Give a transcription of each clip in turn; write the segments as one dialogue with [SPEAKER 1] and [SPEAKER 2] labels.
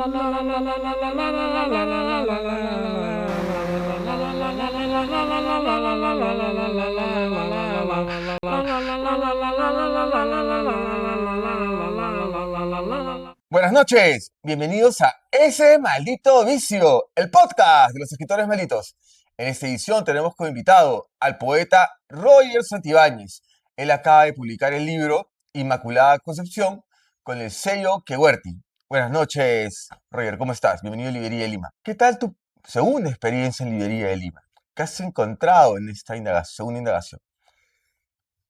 [SPEAKER 1] Buenas noches, bienvenidos a Ese Maldito Vicio, el podcast de los escritores malditos. En esta edición tenemos como invitado al poeta Roger Santibáñez. Él acaba de publicar el libro Inmaculada Concepción con el sello Quehuerti. Buenas noches, Roger, ¿cómo estás? Bienvenido a Librería de Lima. ¿Qué tal tu segunda experiencia en Librería de Lima? ¿Qué has encontrado en esta segunda indagación?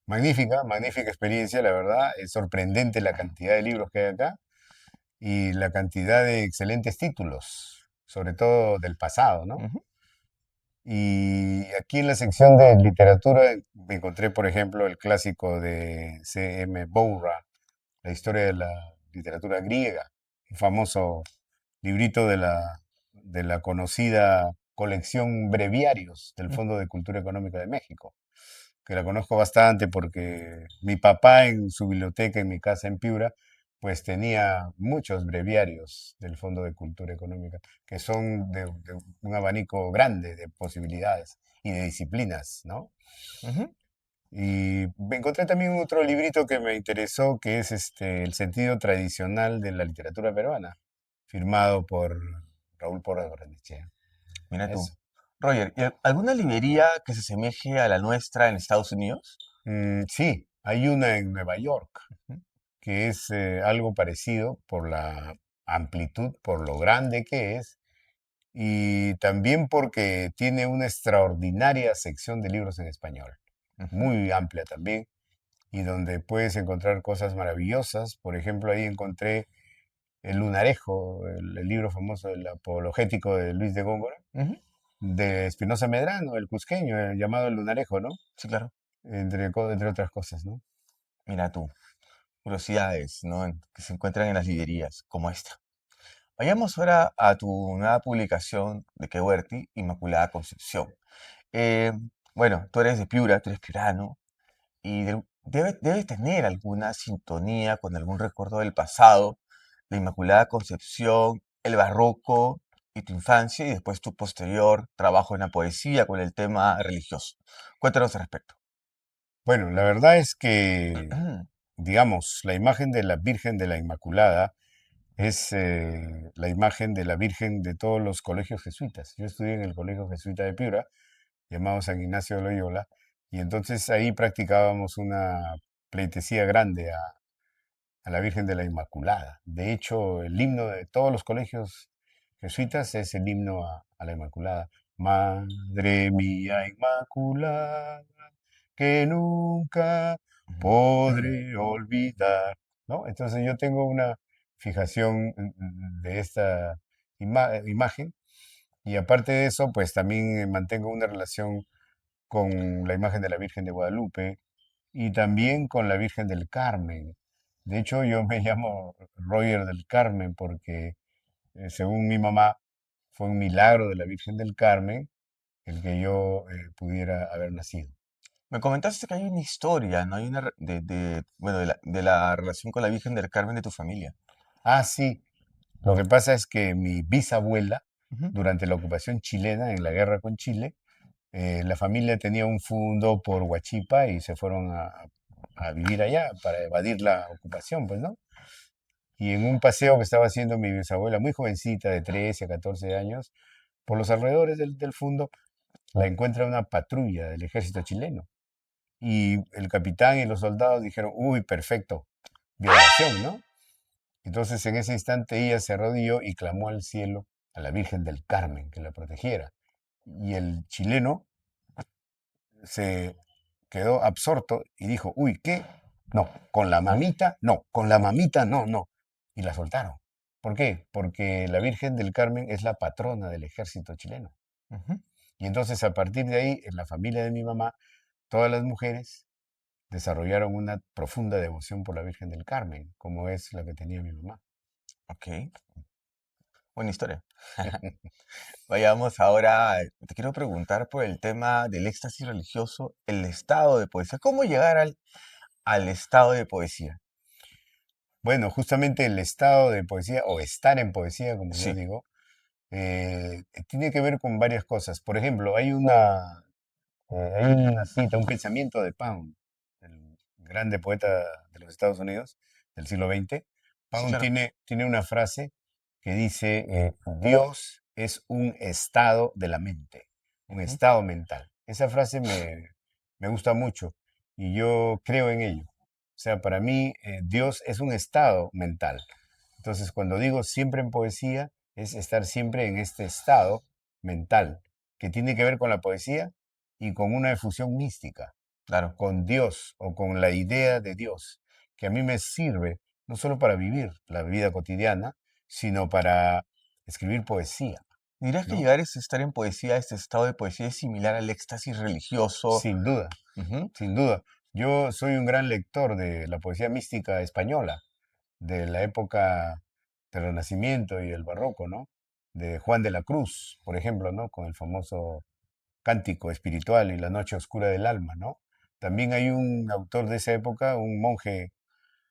[SPEAKER 2] Magnífica, magnífica experiencia, la verdad. Es sorprendente la cantidad de libros que hay acá y la cantidad de excelentes títulos, sobre todo del pasado, ¿no?
[SPEAKER 1] Ujú.
[SPEAKER 2] Y aquí en la sección de literatura me encontré, por ejemplo, el clásico de C.M. Boura, la historia de la literatura griega, el famoso librito de la conocida colección Breviarios del Fondo de Cultura Económica de México, que la conozco bastante porque mi papá en su biblioteca en mi casa en Piura, pues tenía muchos breviarios del Fondo de Cultura Económica, que son de un abanico grande de posibilidades y de disciplinas, ¿no?
[SPEAKER 1] Ujú.
[SPEAKER 2] Y me encontré también otro librito que me interesó, que es El sentido tradicional de la literatura peruana, firmado por Raúl Porras Barrenechea.
[SPEAKER 1] Mira tú.
[SPEAKER 2] Eso.
[SPEAKER 1] Roger, ¿y alguna librería que se asemeje a la nuestra en Estados Unidos?
[SPEAKER 2] Sí, hay una en Nueva York
[SPEAKER 1] Ujú.
[SPEAKER 2] que es algo parecido por la amplitud, por lo grande que es, y también porque tiene una extraordinaria sección de libros en español,
[SPEAKER 1] Ujú.
[SPEAKER 2] muy amplia también, y donde puedes encontrar cosas maravillosas. Por ejemplo, ahí encontré El Lunarejo, el libro famoso del apologético de Luis de Góngora,
[SPEAKER 1] Ujú.
[SPEAKER 2] de Espinosa Medrano, el cusqueño, llamado El Lunarejo, ¿no?
[SPEAKER 1] Sí, claro.
[SPEAKER 2] Entre otras cosas, ¿no?
[SPEAKER 1] Mira tú. Curiosidades, ¿no? Que se encuentran en las librerías, como esta. Vayamos ahora a tu nueva publicación de Quehuerti, Inmaculada Concepción. Eh, bueno, tú eres de Piura, tú eres piurano, y debe tener alguna sintonía con algún recuerdo del pasado, la Inmaculada Concepción, el barroco y tu infancia, y después tu posterior trabajo en la poesía con el tema religioso. Cuéntanos al respecto.
[SPEAKER 2] Bueno, la verdad es que, digamos, la imagen de la Virgen de la Inmaculada es la imagen de la Virgen de todos los colegios jesuitas. Yo estudié en el Colegio Jesuita de Piura, llamado San Ignacio de Loyola, y entonces ahí practicábamos una pleitesía grande a la Virgen de la Inmaculada. De hecho, el himno de todos los colegios jesuitas es el himno a la Inmaculada. Madre mía Inmaculada, que nunca podré olvidar, ¿no? Entonces yo tengo una fijación de esta imagen, y aparte de eso, pues también mantengo una relación con la imagen de la Virgen de Guadalupe y también con la Virgen del Carmen. De hecho, yo me llamo Roger del Carmen porque, según mi mamá, fue un milagro de la Virgen del Carmen el que yo pudiera haber nacido.
[SPEAKER 1] Me comentaste que hay una historia, ¿no? Hay una bueno, de la relación con la Virgen del Carmen de tu familia.
[SPEAKER 2] Ah, sí, lo que pasa es que mi bisabuela,
[SPEAKER 1] Ujú.
[SPEAKER 2] durante la ocupación chilena, en la guerra con Chile, la familia tenía un fundo por Huachipa y se fueron a vivir allá para evadir la ocupación, pues, ¿no? Y en un paseo que estaba haciendo mi bisabuela, muy jovencita, de 13 a 14 años, por los alrededores del fundo, la encuentra una patrulla del ejército chileno. Y el capitán y los soldados dijeron, uy, perfecto, violación, ¿no? Entonces en ese instante ella se arrodilló y clamó al cielo a la Virgen del Carmen que la protegiera. Y el chileno se quedó absorto y dijo, uy, ¿qué? No, con la mamita, no, con la mamita, no, no. Y la soltaron. ¿Por qué? Porque la Virgen del Carmen es la patrona del ejército chileno.
[SPEAKER 1] Ujú.
[SPEAKER 2] Y entonces a partir de ahí, en la familia de mi mamá, todas las mujeres desarrollaron una profunda devoción por la Virgen del Carmen, como es la que tenía mi mamá.
[SPEAKER 1] Ok, buena historia. Vayamos ahora, te quiero preguntar por el tema del éxtasis religioso, el estado de poesía. ¿Cómo llegar al estado de poesía?
[SPEAKER 2] Bueno, justamente el estado de poesía, o estar en poesía, como yo
[SPEAKER 1] Sí,
[SPEAKER 2] digo, tiene que ver con varias cosas. Por ejemplo, hay una cita, un pensamiento de Pound, el grande poeta de los Estados Unidos del siglo XX.
[SPEAKER 1] sí,
[SPEAKER 2] Pound
[SPEAKER 1] claro.
[SPEAKER 2] tiene una frase que dice, Dios es un estado de la mente, un
[SPEAKER 1] Ujú.
[SPEAKER 2] estado mental. Esa frase me gusta mucho y yo creo en ello. O sea, para mí, Dios es un estado mental. Entonces, cuando digo siempre en poesía, es estar siempre en este estado mental, que tiene que ver con la poesía y con una efusión mística,
[SPEAKER 1] Claro.
[SPEAKER 2] con Dios o con la idea de Dios, que a mí me sirve no solo para vivir la vida cotidiana, sino para escribir poesía,
[SPEAKER 1] ¿Dirías que
[SPEAKER 2] ¿no?
[SPEAKER 1] llegar a estar en poesía, este estado de poesía, es similar al éxtasis religioso?
[SPEAKER 2] Sin duda,
[SPEAKER 1] Ujú.
[SPEAKER 2] sin duda. Yo soy un gran lector de la poesía mística española, de la época del Renacimiento y el Barroco, ¿no? De Juan de la Cruz, por ejemplo, ¿no? Con el famoso Cántico espiritual y la noche oscura del alma, ¿no? También hay un autor de esa época, un monje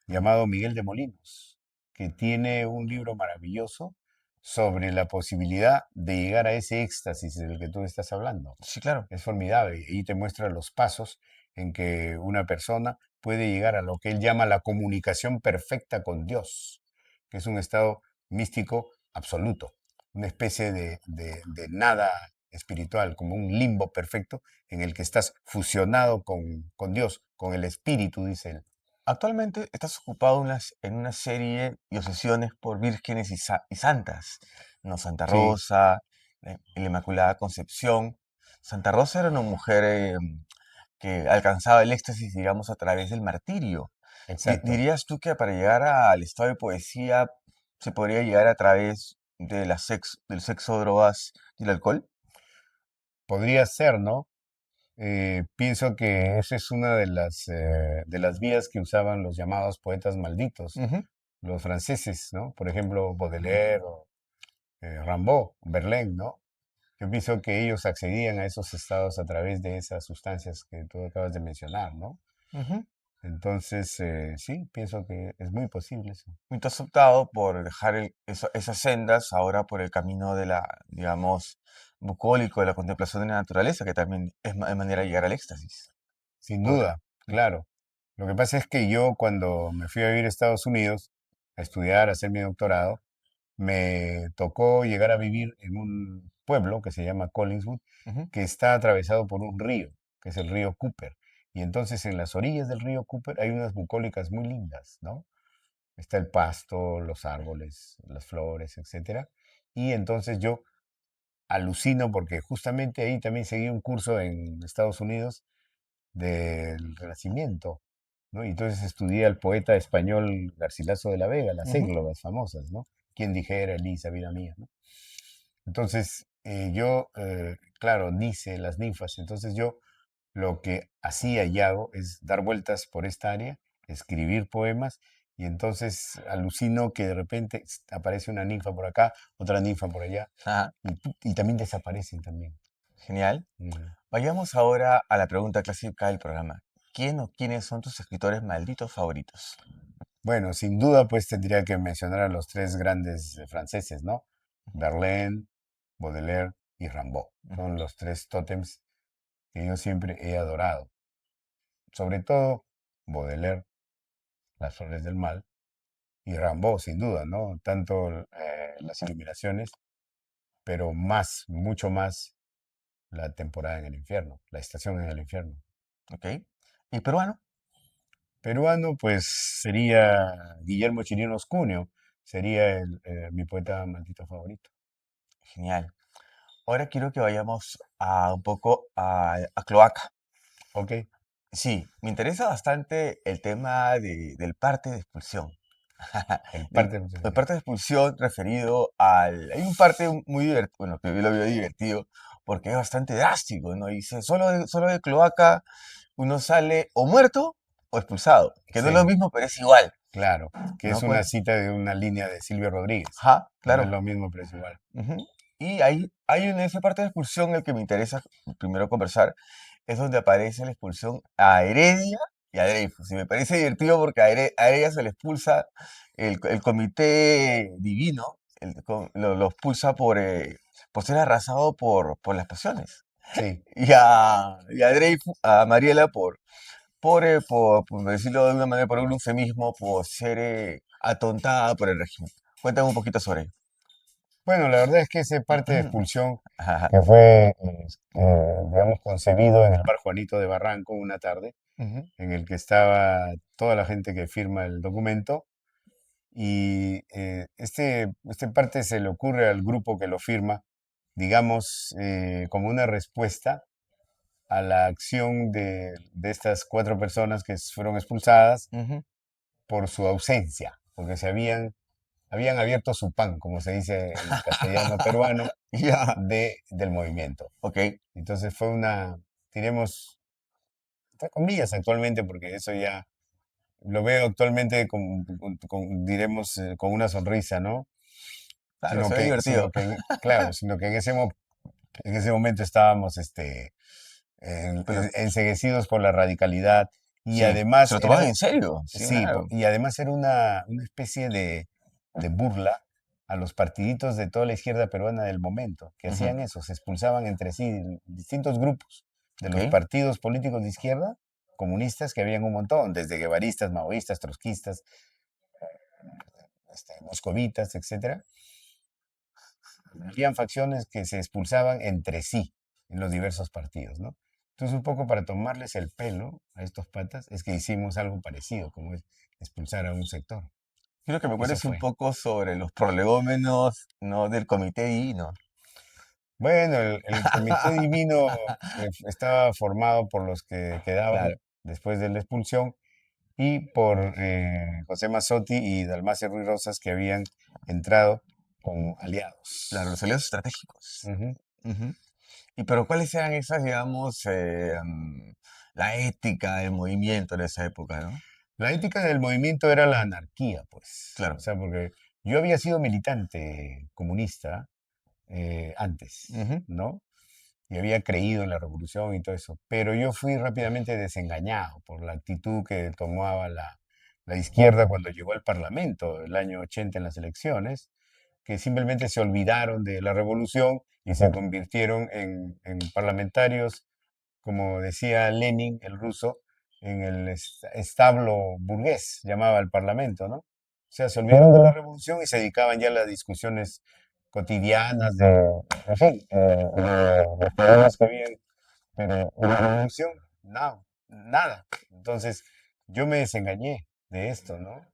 [SPEAKER 2] llamado Miguel de Molinos, que tiene un libro maravilloso sobre la posibilidad de llegar a ese éxtasis del que tú estás hablando.
[SPEAKER 1] Sí, claro.
[SPEAKER 2] Es formidable y te muestra los pasos en que una persona puede llegar a lo que él llama la comunicación perfecta con Dios, que es un estado místico absoluto, una especie de nada espiritual, como un limbo perfecto en el que estás fusionado con Dios, con el espíritu, dice él.
[SPEAKER 1] Actualmente estás ocupado en una serie de obsesiones por vírgenes y santas, ¿no? Santa
[SPEAKER 2] Sí,
[SPEAKER 1] Rosa, la Inmaculada Concepción. Santa Rosa era una mujer que alcanzaba el éxtasis, digamos, a través del martirio.
[SPEAKER 2] exacto.
[SPEAKER 1] ¿Dirías tú que para llegar al estado de poesía se podría llegar a través de del sexo, drogas y el alcohol?
[SPEAKER 2] Podría ser, ¿no? Pienso que esa es una de las vías que usaban los llamados poetas malditos,
[SPEAKER 1] Ujú,
[SPEAKER 2] los franceses, ¿no? Por ejemplo, Baudelaire o Rimbaud, Verlaine, ¿no? Yo pienso que ellos accedían a esos estados a través de esas sustancias que tú acabas de mencionar, ¿no?
[SPEAKER 1] ujú.
[SPEAKER 2] Entonces, sí, pienso que es muy posible eso.
[SPEAKER 1] Y tú has optado por dejar esas sendas ahora por el camino de digamos, bucólico, de la contemplación de la naturaleza, que también es manera de llegar al éxtasis.
[SPEAKER 2] Sin
[SPEAKER 1] Por-
[SPEAKER 2] duda, claro. Lo que pasa es que yo cuando me fui a vivir a Estados Unidos a estudiar, a hacer mi doctorado, me tocó llegar a vivir en un pueblo que se llama Collingswood,
[SPEAKER 1] Ujú,
[SPEAKER 2] que está atravesado por un río, que es el río Cooper. Y entonces en las orillas del río Cooper hay unas bucólicas muy lindas, ¿no? Está el pasto, los árboles, las flores, etcétera. Y entonces yo alucino porque justamente ahí también seguí un curso en Estados Unidos del Renacimiento, ¿no? Y entonces estudié al poeta español Garcilaso de la Vega, las
[SPEAKER 1] ujú.
[SPEAKER 2] églogas famosas, ¿no? Quien dijera, Elisa, vida mía, ¿no? Entonces, yo, claro, Nice, las ninfas, entonces yo lo que hacía y hago es dar vueltas por esta área, escribir poemas, y entonces alucino que de repente aparece una ninfa por acá, otra ninfa por allá,
[SPEAKER 1] Ajá,
[SPEAKER 2] y también desaparecen también.
[SPEAKER 1] genial.
[SPEAKER 2] Mm.
[SPEAKER 1] Vayamos ahora a la pregunta clásica del programa. ¿Quién o quiénes son tus escritores malditos favoritos?
[SPEAKER 2] Bueno, sin duda, pues tendría que mencionar a los tres grandes franceses, ¿no? Verlaine, Baudelaire y Rimbaud.
[SPEAKER 1] Ujú,
[SPEAKER 2] Son los tres tótems que yo siempre he adorado. Sobre todo Baudelaire, Las Flores del Mal, y Rimbaud, sin duda, ¿no? Tanto las iluminaciones, pero más, mucho más, la temporada en el infierno, la estación en el infierno.
[SPEAKER 1] ok. ¿Y peruano?
[SPEAKER 2] Peruano, pues sería Guillermo Chirinos Cuneo, sería mi poeta maldito favorito.
[SPEAKER 1] Genial. Ahora quiero que vayamos a un poco a Cloaca.
[SPEAKER 2] Ok,
[SPEAKER 1] Sí, me interesa bastante el tema del parte de expulsión.
[SPEAKER 2] el
[SPEAKER 1] Del,
[SPEAKER 2] parte,
[SPEAKER 1] el parte de expulsión referido al... Hay un parte muy divertido, bueno, que yo lo veo divertido, porque es bastante drástico, ¿no? Dice, solo de cloaca uno sale o muerto o expulsado, que no es lo
[SPEAKER 2] sí,
[SPEAKER 1] mismo, pero es igual,
[SPEAKER 2] claro, que es
[SPEAKER 1] ¿no?
[SPEAKER 2] una cita de una línea de Silvio Rodríguez.
[SPEAKER 1] Ajá,
[SPEAKER 2] No es
[SPEAKER 1] claro.
[SPEAKER 2] lo mismo, pero es igual.
[SPEAKER 1] Ujú. Y hay en esa parte de expulsión el que me interesa primero conversar, es donde aparece la expulsión a Heredia y a Dreyfus. Y me parece divertido porque a ella se le expulsa el comité divino, lo expulsa por ser arrasado por las pasiones.
[SPEAKER 2] Sí.
[SPEAKER 1] Y a Dreyfus, a Mariela por decirlo de una manera, por un eufemismo, por ser atontada por el régimen. Cuéntame un poquito sobre ello.
[SPEAKER 2] Bueno, la verdad es que ese parte de expulsión
[SPEAKER 1] Ajá.
[SPEAKER 2] que fue, digamos, concebido en el bar Juanito de Barranco una tarde,
[SPEAKER 1] Ujú,
[SPEAKER 2] en el que estaba toda la gente que firma el documento, y este parte se le ocurre al grupo que lo firma, digamos, como una respuesta a la acción de estas 4 personas que fueron expulsadas
[SPEAKER 1] ujú.
[SPEAKER 2] por su ausencia, porque habían abierto su pan, como se dice en castellano peruano,
[SPEAKER 1] Ya,
[SPEAKER 2] del movimiento.
[SPEAKER 1] ok.
[SPEAKER 2] Entonces fue diremos, entre comillas actualmente, porque eso ya lo veo actualmente diremos, con una sonrisa, ¿no?
[SPEAKER 1] Claro, se ve divertido.
[SPEAKER 2] Claro, sino que en ese momento estábamos
[SPEAKER 1] Pero
[SPEAKER 2] enceguecidos por la radicalidad y
[SPEAKER 1] sí, se
[SPEAKER 2] además
[SPEAKER 1] lo tomaban en serio. Sí,
[SPEAKER 2] sí,
[SPEAKER 1] claro.
[SPEAKER 2] y además era una especie de burla a los partiditos de toda la izquierda peruana del momento, que
[SPEAKER 1] Ujú,
[SPEAKER 2] hacían eso, se expulsaban entre sí distintos grupos de
[SPEAKER 1] ok.
[SPEAKER 2] los partidos políticos de izquierda, comunistas, que habían un montón, desde guevaristas, maoístas, trotskistas, moscovitas, etcétera. Habían facciones que se expulsaban entre sí en los diversos partidos, ¿no? Entonces, un poco para tomarles el pelo a estos patas, es que hicimos algo parecido, como es expulsar a un sector.
[SPEAKER 1] Quiero que me
[SPEAKER 2] Eso
[SPEAKER 1] cuentes un
[SPEAKER 2] fue.
[SPEAKER 1] poco sobre los prolegómenos, ¿no? Del comité divino.
[SPEAKER 2] Bueno, el comité divino estaba formado por los que
[SPEAKER 1] Claro,
[SPEAKER 2] quedaban después de la expulsión y por José Mazzotti y Dalmacio Ruiz Rosas, que habían entrado como
[SPEAKER 1] claro, los
[SPEAKER 2] aliados.
[SPEAKER 1] aliados estratégicos.
[SPEAKER 2] Ujú.
[SPEAKER 1] Ujú. Y pero ¿cuáles eran esas, digamos, la ética del movimiento en esa época, ¿no?
[SPEAKER 2] La ética del movimiento era la anarquía, pues. O
[SPEAKER 1] Claro.
[SPEAKER 2] sea, porque yo había sido militante comunista antes,
[SPEAKER 1] Ujú,
[SPEAKER 2] ¿no? Y había creído en la revolución y todo eso. Pero yo fui rápidamente desengañado por la actitud que tomaba la izquierda cuando llegó al Parlamento el año 80 en las elecciones, que simplemente se olvidaron de la revolución y se convirtieron en parlamentarios, como decía Lenin, el ruso, en el establo burgués, llamaba el Parlamento, ¿no? O sea, se olvidaron de la revolución y se dedicaban ya a las discusiones cotidianas en fin, de los problemas que había, pero la revolución, no, nada. Entonces, yo me desengañé de esto, ¿no?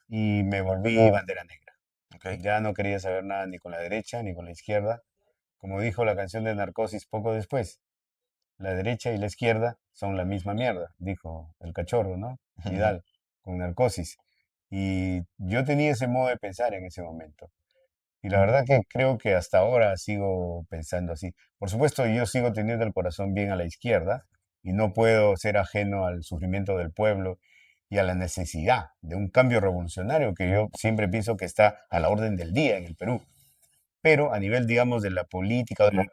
[SPEAKER 2] Y me volví bandera negra.
[SPEAKER 1] ok.
[SPEAKER 2] Ya no quería saber nada ni con la derecha ni con la izquierda. Como dijo la canción de Narcosis poco después, la derecha y la izquierda son la misma mierda, dijo el cachorro, ¿no?
[SPEAKER 1] Ujú,
[SPEAKER 2] Vidal, con Narcosis. Y yo tenía ese modo de pensar en ese momento. Y la verdad que creo que hasta ahora sigo pensando así. Por supuesto, yo sigo teniendo el corazón bien a la izquierda y no puedo ser ajeno al sufrimiento del pueblo y a la necesidad de un cambio revolucionario que yo siempre pienso que está a la orden del día en el Perú. Pero a nivel, digamos, de la política, de la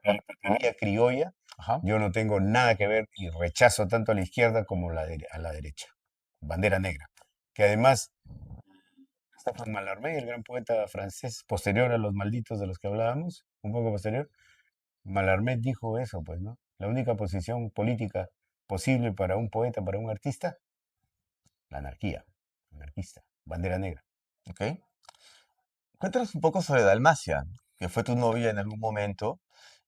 [SPEAKER 2] política criolla,
[SPEAKER 1] ajá.
[SPEAKER 2] yo no tengo nada que ver y rechazo tanto a la izquierda como a la derecha. Bandera negra. Que además, Stéphane Mallarmé, el gran poeta francés, posterior a los malditos de los que hablábamos, un poco posterior, Mallarmé dijo eso, pues, ¿no? La única posición política posible para un poeta, para un artista, la anarquía, anarquista, bandera negra.
[SPEAKER 1] Ok. Cuéntanos un poco sobre Dalmacia, que fue tu novia en algún momento,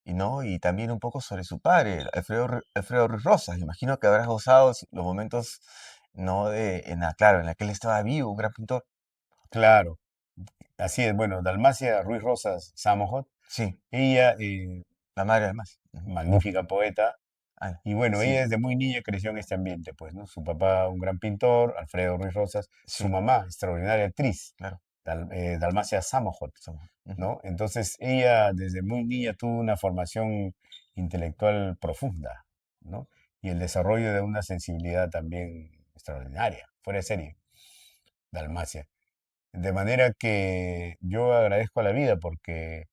[SPEAKER 1] y no, y también un poco sobre su padre, Alfredo Ruiz Rosas. Imagino que habrás gozado los momentos, no, claro, en la que él estaba vivo, un gran pintor.
[SPEAKER 2] Claro, así es. Bueno, Dalmacia Ruiz Rosas Samojot,
[SPEAKER 1] Sí,
[SPEAKER 2] ella,
[SPEAKER 1] la madre de Dalmacia. Ujú.
[SPEAKER 2] magnífica poeta,
[SPEAKER 1] Ah,
[SPEAKER 2] y bueno,
[SPEAKER 1] sí,
[SPEAKER 2] ella desde muy niña creció en este ambiente, pues, ¿no? Su papá, un gran pintor, Alfredo Ruiz Rosas, su
[SPEAKER 1] sí,
[SPEAKER 2] mamá, extraordinaria actriz,
[SPEAKER 1] claro.
[SPEAKER 2] Dalmacia Samojot,
[SPEAKER 1] Ujú,
[SPEAKER 2] ¿no? Entonces ella desde muy niña tuvo una formación intelectual profunda, ¿no? Y el desarrollo de una sensibilidad también extraordinaria, fuera de serie, Dalmacia. De manera que yo agradezco a la vida porque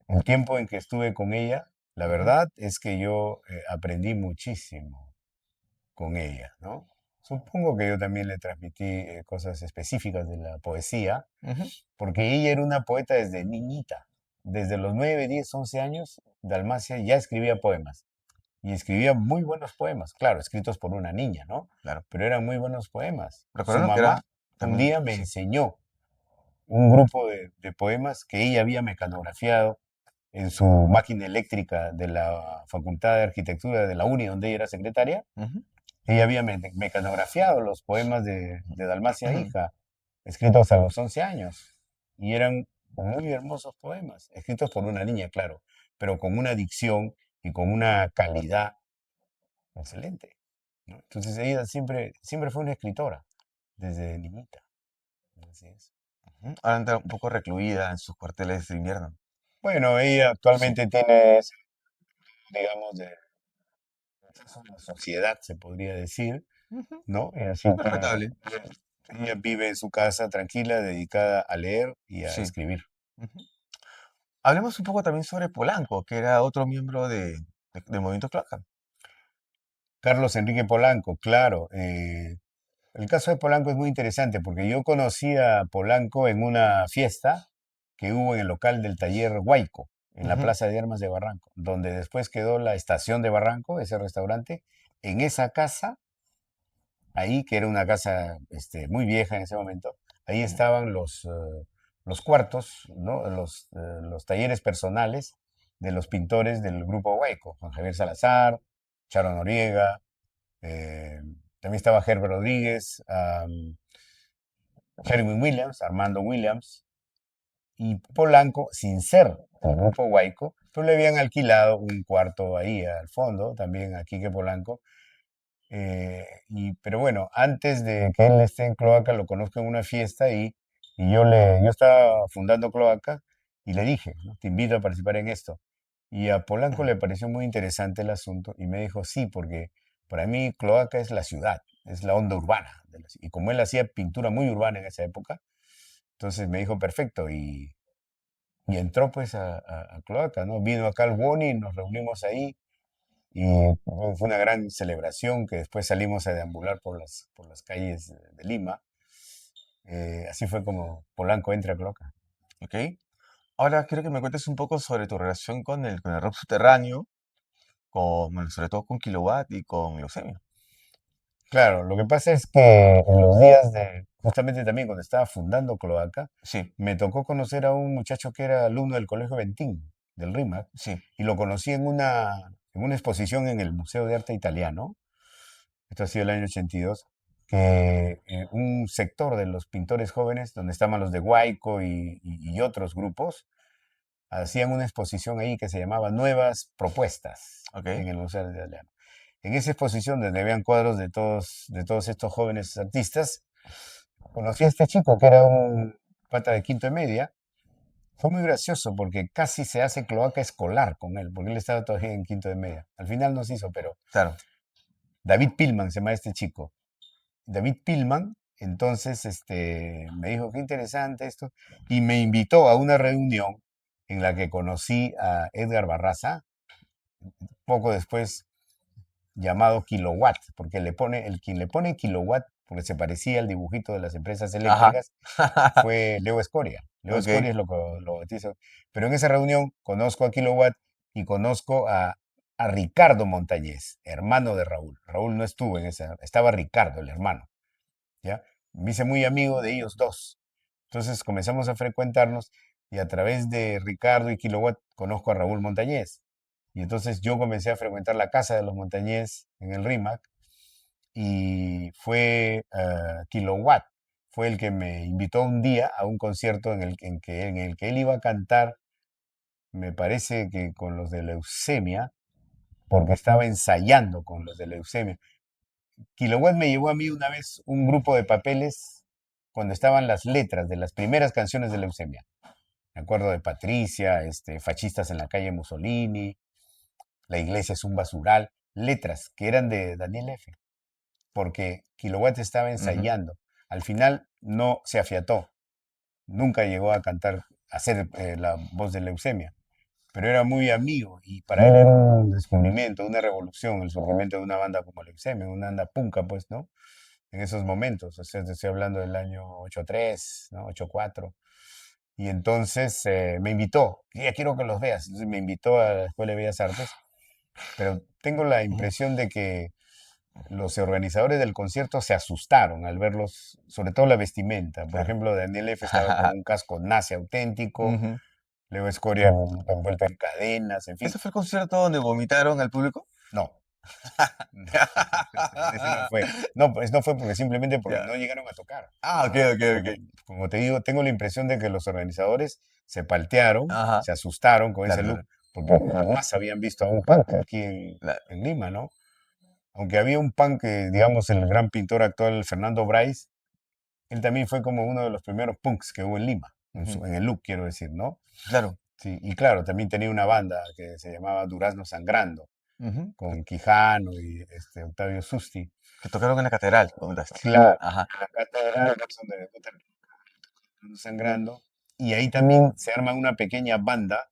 [SPEAKER 2] el tiempo en que estuve con ella, la
[SPEAKER 1] ujú.
[SPEAKER 2] verdad es que yo aprendí muchísimo con ella, ¿no? supongo que yo también le transmití cosas específicas de la poesía,
[SPEAKER 1] Ujú,
[SPEAKER 2] porque ella era una poeta desde niñita. Desde los 9, 10, 11 años, Dalmacia ya escribía poemas. Y escribía muy buenos poemas, claro, escritos por una niña, ¿no?
[SPEAKER 1] claro.
[SPEAKER 2] Pero eran muy buenos poemas. Su
[SPEAKER 1] Recordando que era
[SPEAKER 2] mamá un
[SPEAKER 1] también,
[SPEAKER 2] día me
[SPEAKER 1] sí.
[SPEAKER 2] enseñó un grupo de poemas que ella había mecanografiado en su máquina eléctrica de la Facultad de Arquitectura de la UNI, donde ella era secretaria.
[SPEAKER 1] Ujú,
[SPEAKER 2] Ella había mecanografiado los poemas de Dalmacia Hija, escritos a los 11 años. Y eran muy hermosos poemas, escritos por una niña, claro, pero con una dicción y con una calidad excelente, ¿no? Entonces ella siempre fue una escritora, desde niñita. Así es.
[SPEAKER 1] ujú. Ahora anda un poco recluida en sus cuarteles de invierno.
[SPEAKER 2] Bueno, ella
[SPEAKER 1] Sí.
[SPEAKER 2] actualmente tiene, digamos, de acceso a la sociedad, se podría decir,
[SPEAKER 1] Ujú,
[SPEAKER 2] ¿no? Así que
[SPEAKER 1] respetable.
[SPEAKER 2] ella vive en su casa tranquila, dedicada a leer y a
[SPEAKER 1] Sí.
[SPEAKER 2] escribir.
[SPEAKER 1] Ujú. Hablemos un poco también sobre Polanco, que era otro miembro del movimiento Cloaca.
[SPEAKER 2] Carlos Enrique Polanco, claro. El caso de Polanco es muy interesante porque yo conocí a Polanco en una fiesta que hubo en el local del taller Huayco, en la
[SPEAKER 1] Ujú,
[SPEAKER 2] Plaza de Armas de Barranco, donde después quedó la estación de Barranco, ese restaurante. En esa casa, ahí, que era una casa muy vieja en ese momento, ahí
[SPEAKER 1] ujú,
[SPEAKER 2] estaban los cuartos, ¿no? Los talleres personales de los pintores del grupo Huayco, Juan Javier Salazar, Charo Noriega, eh, también estaba Herbert Rodríguez, Sherwin Williams, Armando Williams y Polanco, sin ser el grupo Huayco, pues le habían alquilado un cuarto ahí al fondo, también aquí que Polanco. Pero bueno, antes de que él esté en Cloaca, lo conozco en una fiesta yo estaba fundando Cloaca y le dije, ¿no? Te invito a participar en esto. Y a Polanco
[SPEAKER 1] ujú.
[SPEAKER 2] le pareció muy interesante el asunto y me dijo, sí, porque para mí Cloaca es la ciudad, es la onda urbana. Y como él hacía pintura muy urbana en esa época, entonces me dijo, perfecto, y entró pues a Cloaca, ¿no? Vino acá al Boni, nos reunimos ahí y fue una gran celebración que después salimos a deambular por las calles de Lima. Así fue como Polanco entra a Cloaca.
[SPEAKER 1] ¿Ok? Ahora quiero que me cuentes un poco sobre tu relación con el rock subterráneo, bueno, sobre todo con Kilowatt y con Leucemia.
[SPEAKER 2] Claro, lo que pasa es que en los días justamente también cuando estaba fundando Cloaca,
[SPEAKER 1] Sí,
[SPEAKER 2] me tocó conocer a un muchacho que era alumno del Colegio Ventín, del RIMAC,
[SPEAKER 1] sí,
[SPEAKER 2] y lo conocí en una exposición en el Museo de Arte Italiano, esto ha sido el año 82, que un sector de los pintores jóvenes, donde estaban los de Guayco y otros grupos, hacían una exposición ahí que se llamaba Nuevas Propuestas
[SPEAKER 1] ok.
[SPEAKER 2] en el Museo de Italiano. En esa exposición, donde habían cuadros de todos estos jóvenes artistas, conocí a este chico que era un pata de quinto y media. Fue muy gracioso porque casi se hace cloaca escolar con él, porque él estaba todavía en quinto de media. Al final no se hizo, pero
[SPEAKER 1] Claro.
[SPEAKER 2] David Pillman se llama este chico. David Pillman, entonces, me dijo, qué interesante esto, y me invitó a una reunión en la que conocí a Edgar Barraza, poco después llamado Kilowatt, porque quien le pone Kilowatt, porque se parecía al dibujito de las empresas
[SPEAKER 1] Ajá.
[SPEAKER 2] eléctricas, fue Leo Escoria. Leo
[SPEAKER 1] Ok.
[SPEAKER 2] Escoria es lo bautiza. Pero en esa reunión conozco a Kilowatt y conozco a Ricardo Montañez, hermano de Raúl. Raúl no estuvo en esa, estaba Ricardo, el hermano. ¿Ya? Me hice muy amigo de ellos dos. Entonces comenzamos a frecuentarnos y a través de Ricardo y Kilowatt conozco a Raúl Montañez. Y entonces yo comencé a frecuentar la casa de los Montañez en el RIMAC y fue Kilowatt, fue el que me invitó un día a un concierto en el que él iba a cantar, me parece que con los de Leucemia, porque estaba ensayando con los de Leucemia. Kilowatt me llevó a mí una vez un grupo de papeles cuando estaban las letras de las primeras canciones de Leucemia. Me acuerdo de Patricia, Fascistas en la calle Mussolini, La iglesia es un basural, letras que eran de Daniel F., porque Kilowatt estaba
[SPEAKER 1] Ujú,
[SPEAKER 2] ensayando. Al final no se afiató, nunca llegó a cantar, a hacer la voz de Leucemia, pero era muy amigo y para él era un descubrimiento, una revolución, el surgimiento de una banda como Leucemia, una banda punka, pues, ¿no? en esos momentos. O sea, te estoy hablando del año 83, ¿no? 84. Y entonces me invitó, ya quiero que los veas. Entonces me invitó a la Escuela de Bellas Artes, pero tengo la
[SPEAKER 1] Ujú.
[SPEAKER 2] impresión de que los organizadores del concierto se asustaron al verlos, sobre todo la vestimenta. Por
[SPEAKER 1] Claro.
[SPEAKER 2] ejemplo, Daniel F. estaba con un casco nazi auténtico,
[SPEAKER 1] Ujú.
[SPEAKER 2] Leo Escoria envuelta en cadenas, en fin.
[SPEAKER 1] ¿Ese fue el concierto donde vomitaron al público?
[SPEAKER 2] No, no, ese no fue. No, pues no fue porque simplemente porque
[SPEAKER 1] Ya.
[SPEAKER 2] no llegaron a tocar.
[SPEAKER 1] Ah, ok, ok,
[SPEAKER 2] Porque,
[SPEAKER 1] ok.
[SPEAKER 2] como te digo, tengo la impresión de que los organizadores se paltearon,
[SPEAKER 1] Ajá.
[SPEAKER 2] se asustaron con ese
[SPEAKER 1] Claro,
[SPEAKER 2] look,
[SPEAKER 1] claro.
[SPEAKER 2] porque jamás habían visto a un punk aquí
[SPEAKER 1] La-
[SPEAKER 2] en Lima, ¿no? Aunque había un punk que, digamos, el gran pintor actual Fernando Bryce, él también fue como uno de los primeros punks que hubo en Lima,
[SPEAKER 1] Ujú.
[SPEAKER 2] en el look, quiero decir, ¿no?
[SPEAKER 1] Claro.
[SPEAKER 2] Sí, y claro, también tenía una banda que se llamaba Durazno Sangrando,
[SPEAKER 1] Ujú.
[SPEAKER 2] con Quijano y Octavio Susti.
[SPEAKER 1] Que tocaron en la catedral, comentaste.
[SPEAKER 2] Claro,
[SPEAKER 1] Ajá.
[SPEAKER 2] en la catedral, es donde debuta el Durazno Sangrando. Y ahí también se arma una pequeña banda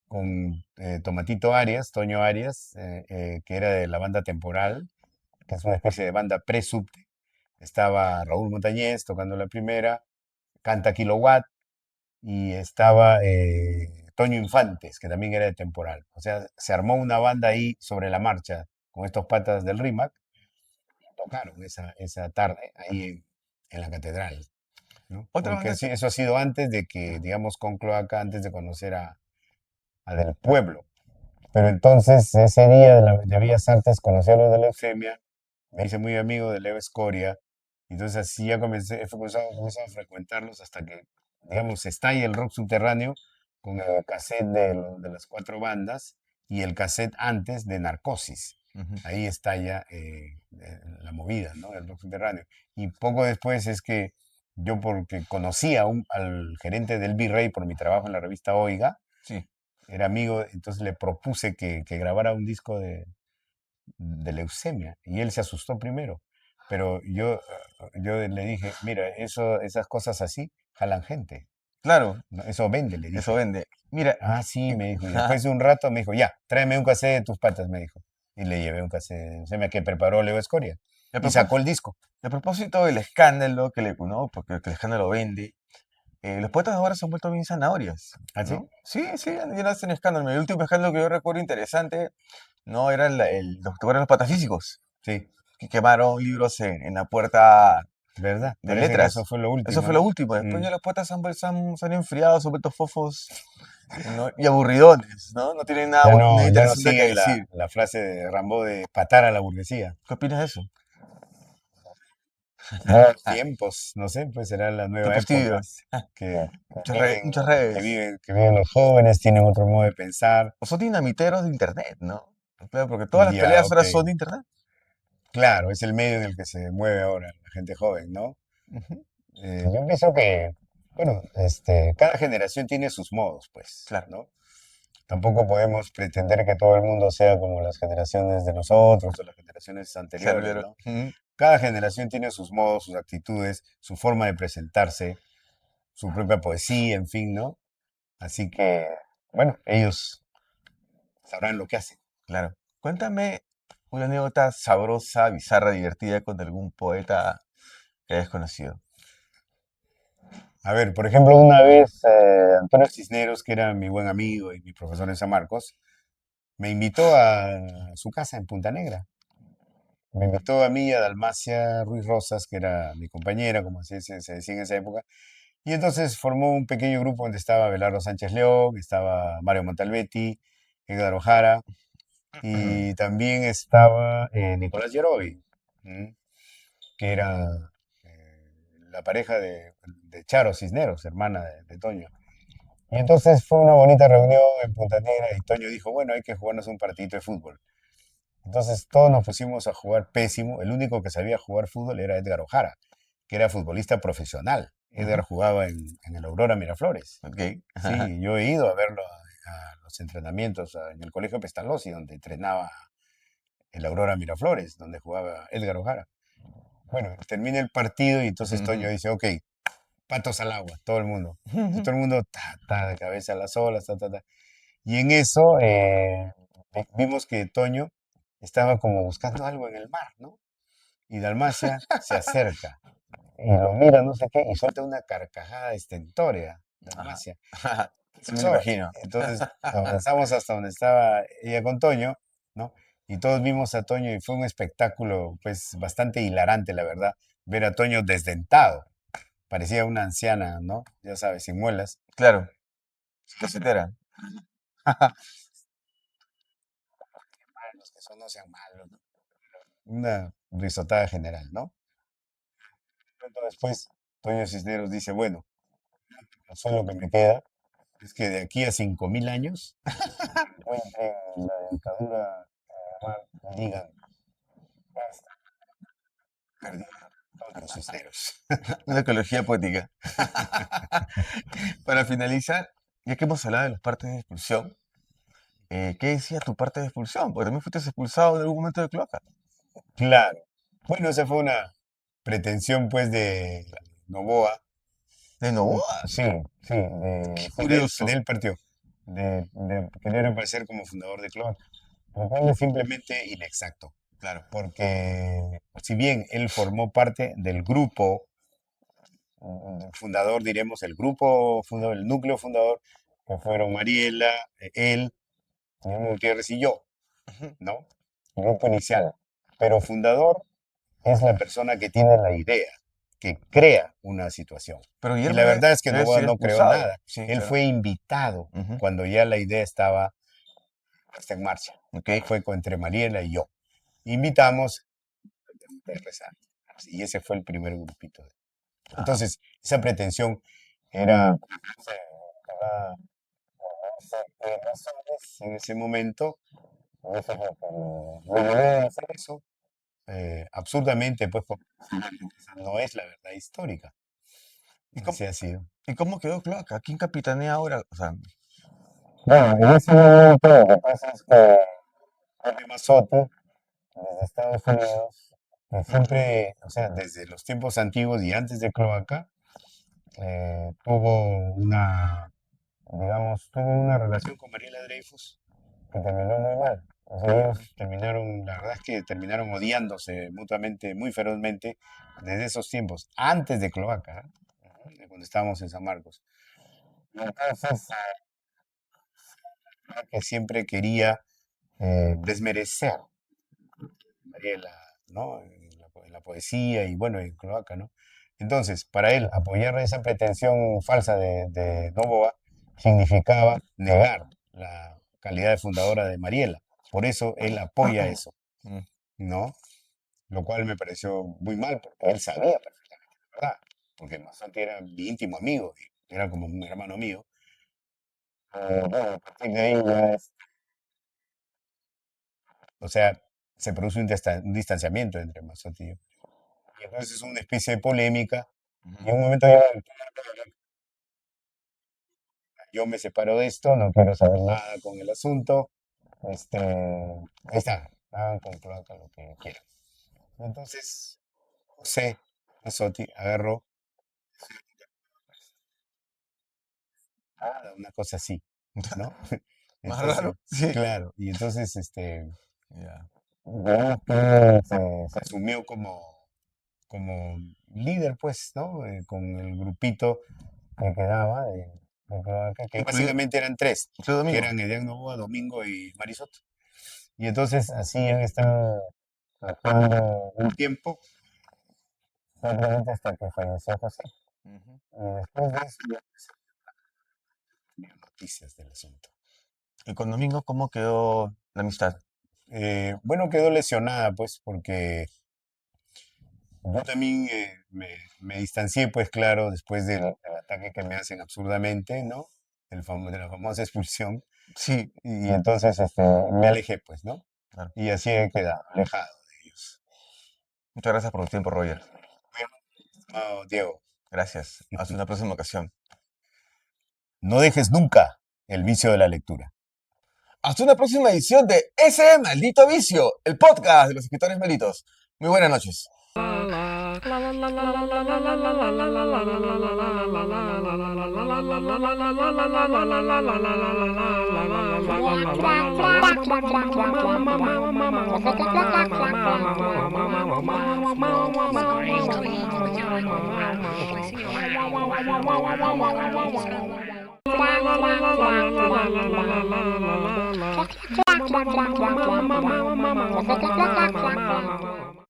[SPEAKER 2] con Tomatito Arias, Toño Arias, que era de la banda Temporal, que es una especie de banda pre-subte. Estaba Raúl Montañez tocando la primera, Canta Kilowatt, y estaba Toño Infantes, que también era de Temporal. O sea, se armó una banda ahí sobre la marcha con estos patas del RIMAC. Tocaron esa tarde ahí en la catedral, ¿no?
[SPEAKER 1] Otra
[SPEAKER 2] Porque
[SPEAKER 1] banda
[SPEAKER 2] sí,
[SPEAKER 1] que...
[SPEAKER 2] eso ha sido antes de que, digamos, con Cloaca, antes de conocer a Del Pueblo. Pero entonces, ese día de Bellas Artes, conocí a los de Leucemia, me hice muy amigo de Leo Escoria, entonces así ya comencé a frecuentarlos hasta que, digamos, estalla el rock subterráneo con el cassette de las cuatro bandas y el cassette antes de Narcosis.
[SPEAKER 1] Ujú.
[SPEAKER 2] Ahí estalla la movida, ¿no? El rock subterráneo. Y poco después es que yo, porque conocía al gerente del Virrey por mi trabajo en la revista Oiga,
[SPEAKER 1] Sí,
[SPEAKER 2] era amigo, entonces le propuse que grabara un disco de Leucemia y él se asustó primero. Pero yo le dije, mira, esas cosas así jalan gente,
[SPEAKER 1] claro,
[SPEAKER 2] ¿no? Eso vende, le
[SPEAKER 1] eso
[SPEAKER 2] dije.
[SPEAKER 1] vende. Mira,
[SPEAKER 2] Ah, sí,
[SPEAKER 1] y-
[SPEAKER 2] me dijo. Y después de un rato me dijo, ya, tráeme un cassette de tus patas, me dijo. Y le llevé un cassette de Leucemia que preparó Leo Escoria.
[SPEAKER 1] a
[SPEAKER 2] Y sacó
[SPEAKER 1] propós-
[SPEAKER 2] el disco.
[SPEAKER 1] a propósito del escándalo que le, ¿no? Porque que el escándalo vende, los poetas ahora se han vuelto bien zanahorias,
[SPEAKER 2] ¿Ah, sí?
[SPEAKER 1] ¿no? Sí, sí, ya no hacen escándalo. El último escándalo que yo recuerdo interesante, ¿no? Era los que tocaron los patafísicos,
[SPEAKER 2] Sí,
[SPEAKER 1] que quemaron libros en la puerta
[SPEAKER 2] ¿verdad?
[SPEAKER 1] de
[SPEAKER 2] Parece que eso
[SPEAKER 1] letras.
[SPEAKER 2] fue lo
[SPEAKER 1] Eso
[SPEAKER 2] último,
[SPEAKER 1] fue lo
[SPEAKER 2] ¿no?
[SPEAKER 1] último. Después
[SPEAKER 2] Mm.
[SPEAKER 1] ya los poetas se han enfriado, se han vuelto fofos, ¿no? Y aburridones, ¿no? No tienen nada, nada
[SPEAKER 2] Ya no
[SPEAKER 1] interesante que
[SPEAKER 2] siguen
[SPEAKER 1] decir.
[SPEAKER 2] la frase de Rambo de patar a la burguesía.
[SPEAKER 1] ¿Qué opinas de eso?
[SPEAKER 2] Nuevos
[SPEAKER 1] Ah,
[SPEAKER 2] tiempos, no sé, pues será la nueva
[SPEAKER 1] tiempos
[SPEAKER 2] época
[SPEAKER 1] tibios.
[SPEAKER 2] que viven,
[SPEAKER 1] Muchas
[SPEAKER 2] que
[SPEAKER 1] redes.
[SPEAKER 2] viven, que viven los jóvenes, tienen otro modo de pensar.
[SPEAKER 1] O son dinamiteros de internet, ¿no? Claro, porque todas las
[SPEAKER 2] Ya,
[SPEAKER 1] peleas
[SPEAKER 2] ok.
[SPEAKER 1] ahora son de internet.
[SPEAKER 2] Claro, es el medio en el que se mueve ahora la gente joven, ¿no?
[SPEAKER 1] Ujú.
[SPEAKER 2] Yo pienso que, bueno, cada generación tiene sus modos, pues,
[SPEAKER 1] Claro,
[SPEAKER 2] ¿no? Tampoco podemos pretender que todo el mundo sea como las generaciones de nosotros o las generaciones
[SPEAKER 1] claro,
[SPEAKER 2] anteriores,
[SPEAKER 1] claro.
[SPEAKER 2] ¿no?
[SPEAKER 1] Ujú.
[SPEAKER 2] Cada generación tiene sus modos, sus actitudes, su forma de presentarse, su propia poesía, en fin, ¿no? Así que, bueno, ellos sabrán lo que hacen.
[SPEAKER 1] Claro. Cuéntame una anécdota sabrosa, bizarra, divertida con algún poeta que hayas conocido.
[SPEAKER 2] A ver, por ejemplo, una vez Antonio Cisneros, que era mi buen amigo y mi profesor en San Marcos, me invitó a su casa en Punta Negra. Me invitó a mí y a Dalmacia Ruiz Rosas, que era mi compañera, como se decía en esa época. Y entonces formó un pequeño grupo donde estaba Belardo Sánchez León, estaba Mario Montalbetti, Edgar Ojara, y también estaba Nicolás Yerovi, que era eh, la pareja de Charo Cisneros, hermana de Toño. Y entonces fue una bonita reunión en Punta Negra y Toño dijo, bueno, hay que jugarnos un partidito de fútbol. Entonces todos nos pusimos a jugar pésimo. El único que sabía jugar fútbol era Edgar Ojara, que era futbolista profesional. Edgar
[SPEAKER 1] Ujú.
[SPEAKER 2] jugaba en el Aurora Miraflores.
[SPEAKER 1] Ok.
[SPEAKER 2] Sí, yo he ido a verlo a los entrenamientos en el Colegio Pestalozzi, donde entrenaba el Aurora Miraflores, donde jugaba Edgar Ojara. Bueno, termina el partido y entonces Toño
[SPEAKER 1] Ujú.
[SPEAKER 2] dice, ok, patos al agua, todo el mundo. Y
[SPEAKER 1] Ujú.
[SPEAKER 2] todo el mundo, de cabeza a las olas, ta, ta, ta. Y en eso vimos que Toño estaba como buscando algo en el mar, ¿no? Y Dalmacia se acerca y lo mira, no sé qué, y suelta una carcajada estentórea,
[SPEAKER 1] Ajá.
[SPEAKER 2] Dalmacia. ¿Qué
[SPEAKER 1] Sí me lo
[SPEAKER 2] pasó?
[SPEAKER 1] imagino.
[SPEAKER 2] Entonces nos avanzamos hasta donde estaba ella con Toño, ¿no? Y todos vimos a Toño y fue un espectáculo, pues, bastante hilarante, la verdad, ver a Toño desdentado. Parecía una anciana, ¿no? Ya sabes, sin muelas.
[SPEAKER 1] Claro, casetera.
[SPEAKER 2] Los que son no sean malos, ¿no? Una risotada general, ¿no? Pronto después, Toño Cisneros dice, bueno, solo lo que me queda es que de aquí a 5.000 años encuentren la dentadura y digan, basta, perdí a Toño Cisneros.
[SPEAKER 1] Una ecología poética. Para finalizar, ya que hemos hablado de las partes de expulsión, ¿qué decía tu parte de expulsión? Porque también fuiste expulsado en algún momento de cloaca.
[SPEAKER 2] Claro. Bueno, esa fue una pretensión, pues, de Novoa.
[SPEAKER 1] De Novoa.
[SPEAKER 2] Sí, sí,
[SPEAKER 1] Qué
[SPEAKER 2] sí, de
[SPEAKER 1] curioso.
[SPEAKER 2] él partió, de querer aparecer como fundador de Cloak, lo cual es simplemente inexacto,
[SPEAKER 1] Claro.
[SPEAKER 2] porque si bien él formó parte del grupo fundador, diremos, el grupo fundador, el núcleo fundador, que fueron Mariela, él, Guillermo Gutiérrez y yo,
[SPEAKER 1] Ujú.
[SPEAKER 2] ¿no? Grupo inicial. Pero fundador es la persona que tiene la idea, que crea una situación.
[SPEAKER 1] Pero
[SPEAKER 2] Y
[SPEAKER 1] Guillermo
[SPEAKER 2] la verdad es que
[SPEAKER 1] debe
[SPEAKER 2] Novoa
[SPEAKER 1] ser
[SPEAKER 2] no creó
[SPEAKER 1] expulsado.
[SPEAKER 2] nada.
[SPEAKER 1] Sí,
[SPEAKER 2] Él
[SPEAKER 1] claro.
[SPEAKER 2] fue invitado
[SPEAKER 1] Ujú.
[SPEAKER 2] cuando ya la idea estaba puesta en marcha.
[SPEAKER 1] Ok.
[SPEAKER 2] Fue entre Mariela y yo. Invitamos a rezar. Y ese fue el primer grupito.
[SPEAKER 1] Ah,
[SPEAKER 2] Entonces, esa pretensión era razones en ese momento. Eso es lo que lo llevó a hacer eso. Absurdamente, pues, porque esa no es la verdad histórica.
[SPEAKER 1] ¿y cómo,
[SPEAKER 2] Así ha sido.
[SPEAKER 1] y cómo quedó cloaca? ¿Quién capitanea ahora? O sea,
[SPEAKER 2] Bueno, en ese momento lo que pasa es que Jorge Mazzotti, desde Estados Unidos, que siempre, o sea, desde los tiempos antiguos y antes de Cloaca, tuvo una, digamos, tuvo una relación con Mariela Dreyfus que terminó muy mal. O sea, ellos terminaron, la verdad es que terminaron odiándose mutuamente, muy ferozmente, desde esos tiempos, antes de Cloaca, cuando estábamos en San Marcos. Y entonces, que siempre quería desmerecer a Mariela, ¿no? En la poesía y bueno, en Cloaca, ¿no? Entonces, para él, apoyar esa pretensión falsa de Novoa significaba negar la calidad de fundadora de Mariela. Por eso él apoya eso,
[SPEAKER 1] mm,
[SPEAKER 2] ¿no? Lo cual me pareció muy mal, porque él sabía perfectamente la verdad, porque Mazzotti era mi íntimo amigo, y era como un hermano mío. Bueno, a partir de ahí ya es, o sea, se produce un distanciamiento entre Mazzotti y yo. Y entonces es una especie de polémica, y
[SPEAKER 1] ujú.
[SPEAKER 2] en un momento yo me separo de esto, no quiero saber nada con el asunto, ahí está, hagan con Cloaca lo que quieran. Entonces, José Mazzotti agarró una cosa así, ¿no?
[SPEAKER 1] Más
[SPEAKER 2] Entonces,
[SPEAKER 1] raro. Sí.
[SPEAKER 2] claro, y entonces,
[SPEAKER 1] Ya.
[SPEAKER 2] digamos que se asumió como líder, pues, ¿no? Con el grupito que quedaba de Cloaca, que
[SPEAKER 1] Incluido,
[SPEAKER 2] básicamente eran tres,
[SPEAKER 1] incluido
[SPEAKER 2] que
[SPEAKER 1] Domingo.
[SPEAKER 2] eran Edián Novoa, Domingo y Marisot. Y entonces así han estado actuando un tiempo, simplemente hasta que falleció José.
[SPEAKER 1] Ujú.
[SPEAKER 2] Y después de eso, ya no había noticias del asunto.
[SPEAKER 1] Y con Domingo, ¿cómo quedó la amistad?
[SPEAKER 2] Bueno, quedó lesionada, pues, porque yo también me distancié, pues claro, después del ataque que me hacen absurdamente, ¿no? De la famosa expulsión.
[SPEAKER 1] Sí,
[SPEAKER 2] Y entonces me alejé, pues, ¿no?
[SPEAKER 1] claro.
[SPEAKER 2] Y así he quedado, alejado de ellos.
[SPEAKER 1] Muchas gracias por tu tiempo, Roger.
[SPEAKER 2] Bueno, estimado Diego,
[SPEAKER 1] Gracias. Hasta una próxima ocasión.
[SPEAKER 2] no dejes nunca el vicio de la lectura.
[SPEAKER 1] Hasta una próxima edición de ese maldito vicio, el podcast de los escritores malditos. Muy buenas noches.
[SPEAKER 3] Quack, quack, quack, quack, quack, quack, quack, quack, quack, quack, quack, quack, quack, quack, quack, quack.